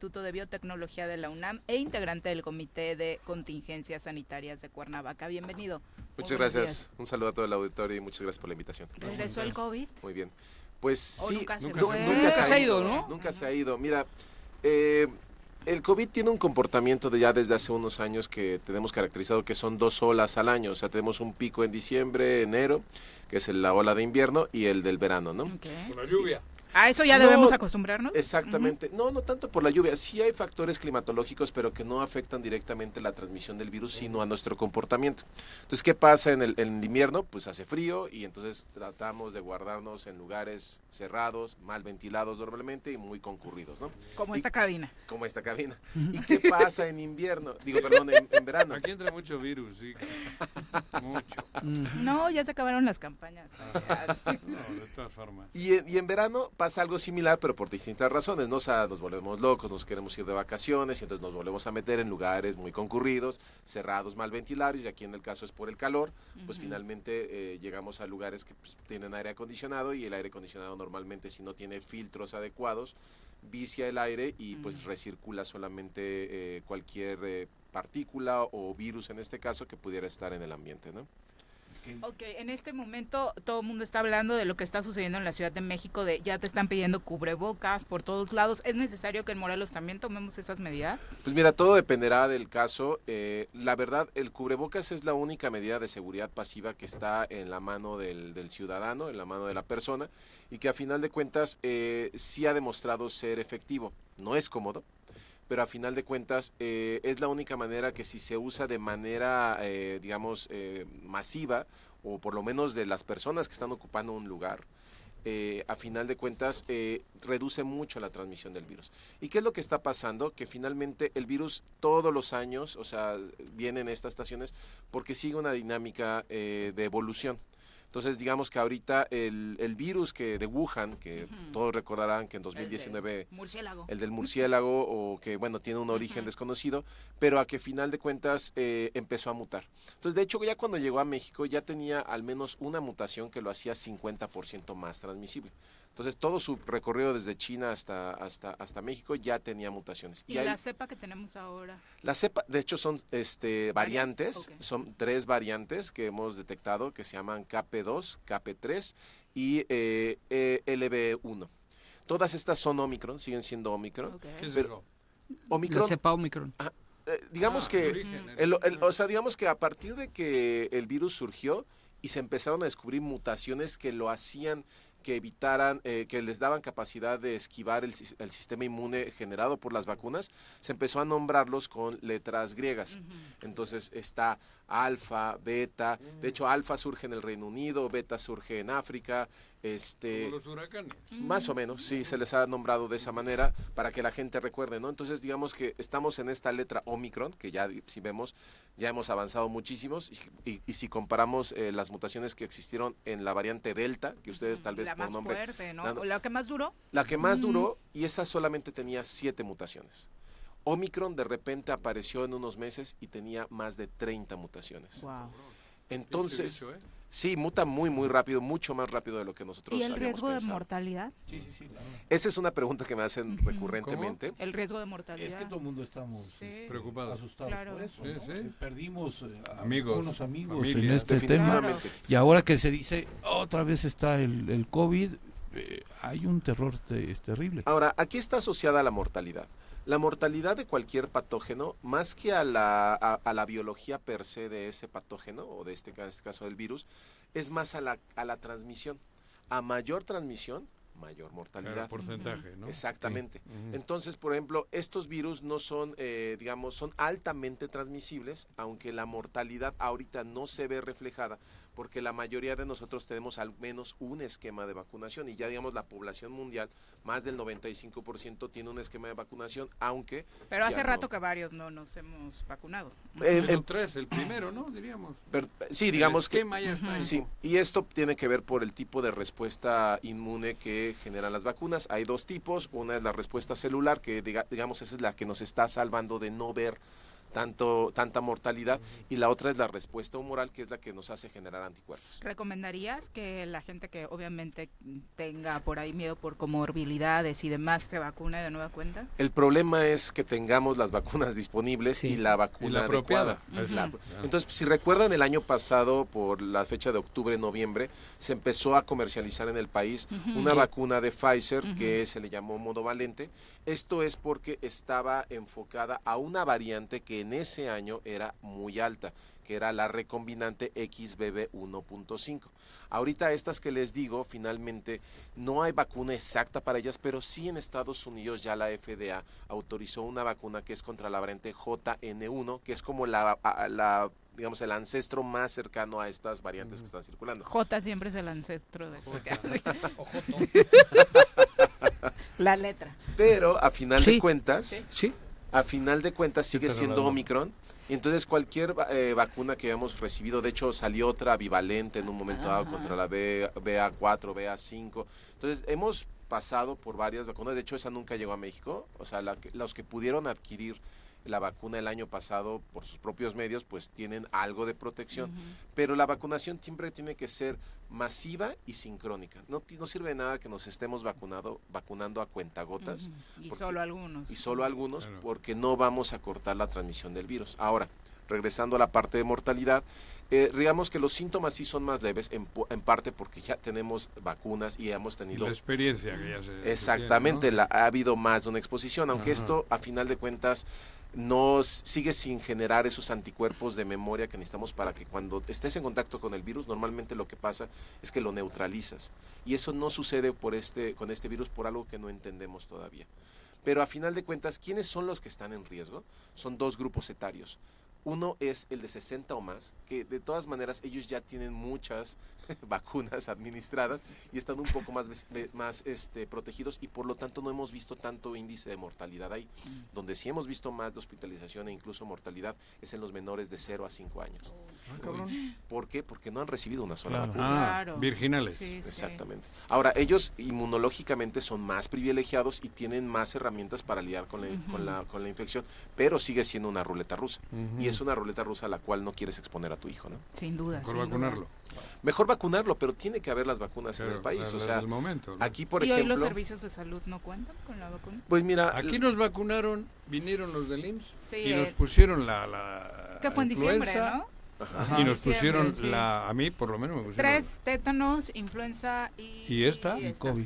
Instituto de Biotecnología de la UNAM e integrante del Comité de Contingencias Sanitarias de Cuernavaca. Bienvenido. Muchas gracias. Un saludo a todo el auditorio y muchas gracias por la invitación. ¿Regresó el COVID? Muy bien. Pues sí, Nunca se ha ido, ¿no? Nunca se ha ido. Mira, el COVID tiene un comportamiento ya desde hace unos años que tenemos caracterizado que son 2 olas al año. O sea, tenemos un pico en diciembre, enero, que es la ola de invierno, y el del verano, ¿no? Okay. Con la lluvia. ¿A eso ya debemos acostumbrarnos? Exactamente. No tanto por la lluvia. Sí hay factores climatológicos, pero que no afectan directamente la transmisión del virus, sino a nuestro comportamiento. Entonces, ¿qué pasa en el invierno? Pues hace frío y entonces tratamos de guardarnos en lugares cerrados, mal ventilados normalmente y muy concurridos, ¿no? Como esta cabina. Como esta cabina. ¿Y qué pasa en invierno? En verano. Aquí entra mucho virus, sí. Mucho. No, ya se acabaron las campañas. No, de todas formas. Y en verano pasa algo similar, pero por distintas razones, ¿no? O sea, nos volvemos locos, nos queremos ir de vacaciones y entonces nos volvemos a meter en lugares muy concurridos, cerrados, mal ventilados, y aquí en el caso es por el calor, pues finalmente llegamos a lugares que pues, tienen aire acondicionado, y el aire acondicionado normalmente, si no tiene filtros adecuados, vicia el aire y pues recircula solamente cualquier partícula o virus en este caso que pudiera estar en el ambiente, ¿no? Ok, en este momento todo el mundo está hablando de lo que está sucediendo en la Ciudad de México, de ya te están pidiendo cubrebocas por todos lados. ¿Es necesario que en Morelos también tomemos esas medidas? Pues mira, todo dependerá del caso. La verdad, el cubrebocas es la única medida de seguridad pasiva que está en la mano del ciudadano, en la mano de la persona, y que a final de cuentas sí ha demostrado ser efectivo. No es cómodo, pero a final de cuentas es la única manera que si se usa de manera, masiva, o por lo menos de las personas que están ocupando un lugar, a final de cuentas reduce mucho la transmisión del virus. ¿Y qué es lo que está pasando? Que finalmente el virus todos los años, o sea, viene en estas estaciones porque sigue una dinámica de evolución. Entonces, digamos que ahorita el virus de Wuhan, que todos recordarán que en 2019... El del murciélago, o que, bueno, tiene un origen desconocido, pero a que final de cuentas empezó a mutar. Entonces, de hecho, ya cuando llegó a México, ya tenía al menos una mutación que lo hacía 50% más transmisible. Entonces, todo su recorrido desde China hasta México ya tenía mutaciones. ¿Y la cepa que tenemos ahora? La cepa, de hecho, son variantes, Okay. son 3 variantes que hemos detectado que se llaman KP2, KP3 y LB1. Todas estas son Omicron, siguen siendo Omicron. Okay. ¿Qué es Pero eso? Omicron, La cepa Omicron. digamos que origen, digamos que a partir de que el virus surgió y se empezaron a descubrir mutaciones que lo hacían, que evitaran, que les daban capacidad de esquivar el sistema inmune generado por las vacunas, se empezó a nombrarlos con letras griegas. Entonces está alfa, beta, de hecho alfa surge en el Reino Unido, beta surge en África, Como los huracanes. más o menos, sí, se les ha nombrado de esa manera para que la gente recuerde, ¿no? Entonces, digamos que estamos en esta letra Omicron, que ya, si vemos, ya hemos avanzado muchísimos, y si comparamos las mutaciones que existieron en la variante Delta, que ustedes tal vez La por más nombre... fuerte, ¿no? ¿La que más duró? La que más duró, y esa solamente tenía 7 mutaciones. Omicron de repente apareció en unos meses y tenía más de 30 mutaciones. Wow. Entonces... Bicho, Sí, muta muy, muy rápido, mucho más rápido de lo que nosotros ¿Y el habíamos riesgo de pensado. mortalidad? Sí, claro. Esa es una pregunta que me hacen recurrentemente. El riesgo de mortalidad. Es que todo el mundo estamos Sí. Preocupados. asustados Claro. por eso, Sí, ¿no? sí. Que perdimos Amigos, unos amigos familias. en este tema. Definitivamente. Y ahora que se dice, otra vez está el COVID, hay un terror terrible. Ahora, aquí está asociada la mortalidad. La mortalidad de cualquier patógeno, más que a la biología per se de ese patógeno, o de este caso del virus, es más a la transmisión. A mayor transmisión, mayor mortalidad. Claro, porcentaje, ¿no? Exactamente. Ujú. Entonces, por ejemplo, estos virus no son, son altamente transmisibles, aunque la mortalidad ahorita no se ve reflejada, porque la mayoría de nosotros tenemos al menos un esquema de vacunación, y ya digamos la población mundial, más del 95% tiene un esquema de vacunación, aunque... Pero hace ya rato no. que varios no nos hemos vacunado. El 3, el primero, ¿no? Diríamos. Sí, digamos el que... esquema ya está ahí. Sí, y esto tiene que ver por el tipo de respuesta inmune que generan las vacunas. Hay 2 tipos, una es la respuesta celular, que digamos esa es la que nos está salvando de no ver tanta mortalidad, y la otra es la respuesta humoral, que es la que nos hace generar anticuerpos. ¿Recomendarías que la gente que obviamente tenga por ahí miedo por comorbilidades y demás se vacune de nueva cuenta? El problema es que tengamos las vacunas disponibles y la vacuna adecuada. Entonces, si recuerdan, el año pasado, por la fecha de octubre, noviembre, se empezó a comercializar en el país una vacuna de Pfizer que se le llamó monovalente. Esto es porque estaba enfocada a una variante que en ese año era muy alta, que era la recombinante XBB1.5. Ahorita estas que les digo, finalmente no hay vacuna exacta para ellas, pero sí en Estados Unidos ya la FDA autorizó una vacuna que es contra la variante JN1, que es como digamos, el ancestro más cercano a estas variantes que están circulando. J siempre es el ancestro de la letra. Pero a final de cuentas, sigue siendo Omicron. Entonces cualquier vacuna que hayamos recibido, de hecho salió otra bivalente en un momento dado contra la BA4, BA5. Entonces hemos pasado por varias vacunas, de hecho esa nunca llegó a México, o sea, los que pudieron adquirir la vacuna el año pasado por sus propios medios, pues tienen algo de protección, pero la vacunación siempre tiene que ser masiva y sincrónica. No sirve de nada que nos estemos vacunando a cuentagotas. Y solo algunos. Y solo algunos, porque no vamos a cortar la transmisión del virus. Ahora, regresando a la parte de mortalidad, digamos que los síntomas sí son más leves, en parte porque ya tenemos vacunas y hemos tenido... La experiencia que ya se... Exactamente, ¿no? Ha habido más de una exposición, aunque esto, a final de cuentas, sigue sin generar esos anticuerpos de memoria que necesitamos para que cuando estés en contacto con el virus, normalmente lo que pasa es que lo neutralizas. Y eso no sucede con este virus por algo que no entendemos todavía. Pero a final de cuentas, ¿quiénes son los que están en riesgo? Son dos grupos etarios. Uno es el de 60 o más, que de todas maneras ellos ya tienen muchas vacunas administradas y están un poco más protegidos, y por lo tanto no hemos visto tanto índice de mortalidad ahí. Donde sí hemos visto más de hospitalización e incluso mortalidad es en los menores de 0 a 5 años. ¿Por qué? Porque no han recibido una sola vacuna. Virginales. Sí, exactamente. Ahora, ellos inmunológicamente son más privilegiados y tienen más herramientas para lidiar con la infección, pero sigue siendo una ruleta rusa. Y es una ruleta rusa a la cual no quieres exponer a tu hijo, ¿no? Sin duda. Mejor vacunarlo. Mejor vacunarlo, pero tiene que haber las vacunas en el país. O sea, del momento, ¿no? Aquí, por ¿Y ejemplo... hoy los servicios de salud no cuentan con la vacuna? Pues mira... Aquí nos vacunaron, vinieron los del IMSS y nos pusieron pusieron la que fue en diciembre, ¿no? Y nos pusieron a mí por lo menos me pusieron 3 tétanos, influenza y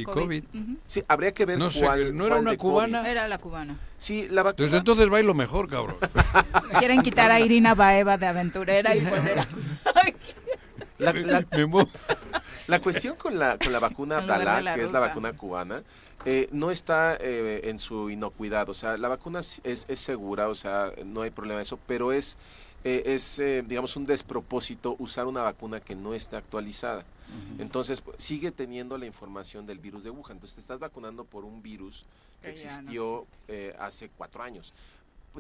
COVID. Sí, habría que ver no cuál. Sé, ¿no era una cubana? Era la cubana. Sí, la vacuna. Desde entonces bailo mejor, cabrón. Quieren quitar a Irina Baeva de aventurera y poner a... La cuestión con la vacuna Abdala, que es la vacuna cubana, no está en su inocuidad. O sea, la vacuna es segura, o sea, no hay problema de eso, pero es digamos, un despropósito usar una vacuna que no está actualizada. Entonces, sigue teniendo la información del virus de Wuhan. Entonces, te estás vacunando por un virus que existió hace 4 años.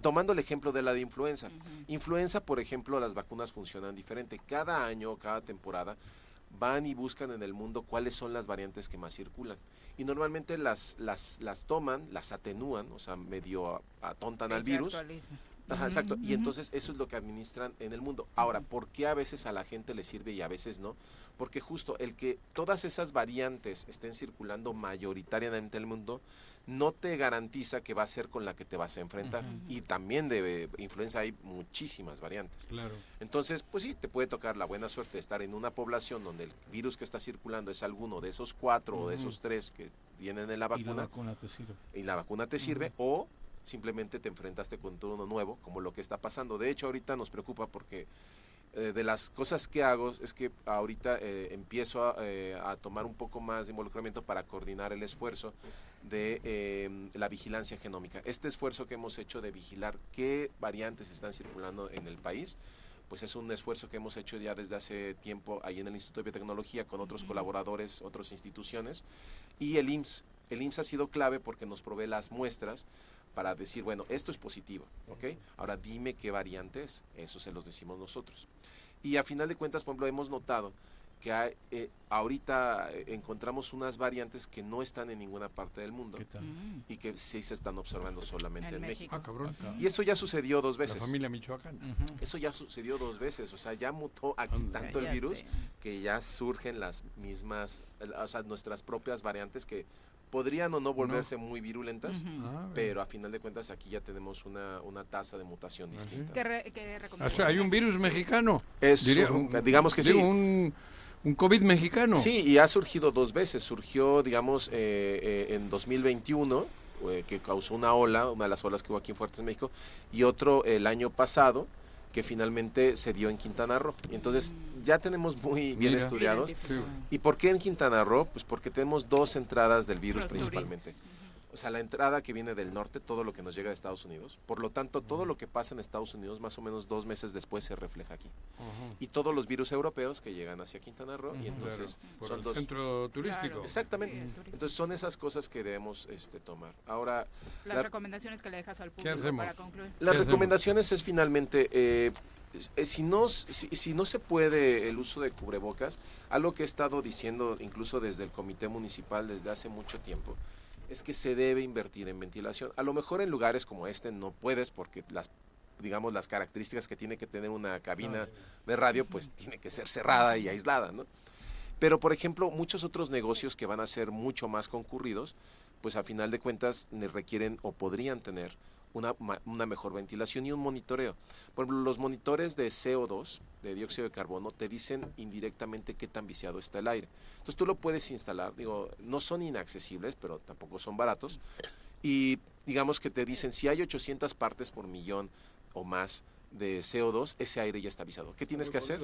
Tomando el ejemplo de la de influenza. Influenza, por ejemplo, las vacunas funcionan diferente. Cada año, cada temporada, van y buscan en el mundo cuáles son las variantes que más circulan. Y normalmente las toman, las atenúan, o sea, medio atontan al virus. Ajá, exacto. Y entonces eso es lo que administran en el mundo. Ahora, ¿por qué a veces a la gente le sirve y a veces no? Porque justo el que todas esas variantes estén circulando mayoritariamente en el mundo no te garantiza que va a ser con la que te vas a enfrentar. Y también de influenza hay muchísimas variantes. Claro. Entonces, pues sí, te puede tocar la buena suerte de estar en una población donde el virus que está circulando es alguno de esos 4 o de esos 3 que vienen en la vacuna. Y la vacuna te sirve. Y la vacuna te sirve, o simplemente te enfrentaste con todo uno nuevo, como lo que está pasando. De hecho, ahorita nos preocupa porque de las cosas que hago es que ahorita empiezo a tomar un poco más de involucramiento para coordinar el esfuerzo de la vigilancia genómica. Este esfuerzo que hemos hecho de vigilar qué variantes están circulando en el país, pues es un esfuerzo que hemos hecho ya desde hace tiempo ahí en el Instituto de Biotecnología con otros colaboradores, otras instituciones, y el IMSS. El IMSS ha sido clave porque nos provee las muestras para decir, bueno, esto es positivo, ¿ok? Ahora dime qué variante es, eso se los decimos nosotros. Y a final de cuentas, por ejemplo, hemos notado que hay, ahorita encontramos unas variantes que no están en ninguna parte del mundo ¿Qué tal? y que sí se están observando solamente en México. Ah, cabrón. Y eso ya sucedió 2 La veces. familia michoacana. Eso ya sucedió 2 veces, o sea, ya mutó aquí tanto el Cállate. virus que ya surgen las mismas, o sea, nuestras propias variantes que podrían o no volverse muy virulentas, Ah, pero a final de cuentas aquí ya tenemos una tasa de mutación distinta. ¿Qué o recomiendas? sea, hay un virus mexicano. Es Diría, digamos que digo, sí. un COVID mexicano. Sí, y ha surgido 2 veces. Surgió, digamos, en 2021, que causó una ola, una de las olas que hubo aquí en Fuertes, México, y otro el año pasado, que finalmente se dio en Quintana Roo. Y entonces ya tenemos muy bien Mira. estudiados. Identificado. ¿Y por qué en Quintana Roo? Pues porque tenemos 2 entradas del virus Los principalmente. turistas. O sea, la entrada que viene del norte, todo lo que nos llega de Estados Unidos. Por lo tanto, todo lo que pasa en Estados Unidos, más o menos 2 meses después, se refleja aquí. Ajá. Y todos los virus europeos que llegan hacia Quintana Roo, y entonces Claro, por son el 2. centro turístico. Claro. Exactamente. Sí, el turismo. Entonces son esas cosas que debemos tomar. Ahora, Las la- recomendaciones que le dejas al público hacemos? para concluir. las hacemos? recomendaciones es finalmente, si no se puede el uso de cubrebocas, algo que he estado diciendo incluso desde el comité municipal desde hace mucho tiempo, es que se debe invertir en ventilación. A lo mejor en lugares como este no puedes porque digamos, las características que tiene que tener una cabina de radio, pues tiene que ser cerrada y aislada, ¿no? Pero, por ejemplo, muchos otros negocios que van a ser mucho más concurridos, pues a final de cuentas requieren o podrían tener una mejor ventilación y un monitoreo. Por ejemplo, los monitores de CO2, de dióxido de carbono, te dicen indirectamente qué tan viciado está el aire. Entonces tú lo puedes instalar, digo, no son inaccesibles, pero tampoco son baratos. Y digamos que te dicen, si hay 800 partes por millón o más de CO2, ese aire ya está viciado. ¿Qué tienes que hacer?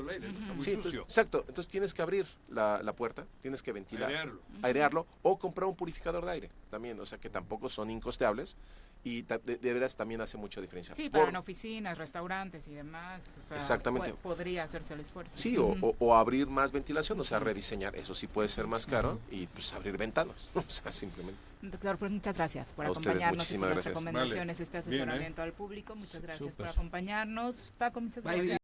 Sí, entonces, exacto. Entonces tienes que abrir la puerta, tienes que ventilar, airearlo o comprar un purificador de aire también, o sea que tampoco son incosteables y de veras también hace mucha diferencia. Sí, pero en oficinas, restaurantes y demás, o sea, Exactamente. Podría hacerse el esfuerzo. Sí, o abrir más ventilación, o sea, rediseñar, eso sí puede ser más caro y pues abrir ventanas, o sea, simplemente. Doctor, pues muchas gracias por A ustedes, acompañarnos y muchísimas por las gracias. recomendaciones, Vale. este Bien, asesoramiento al público. Muchas gracias por Súper. acompañarnos. Paco, muchas Bye. gracias.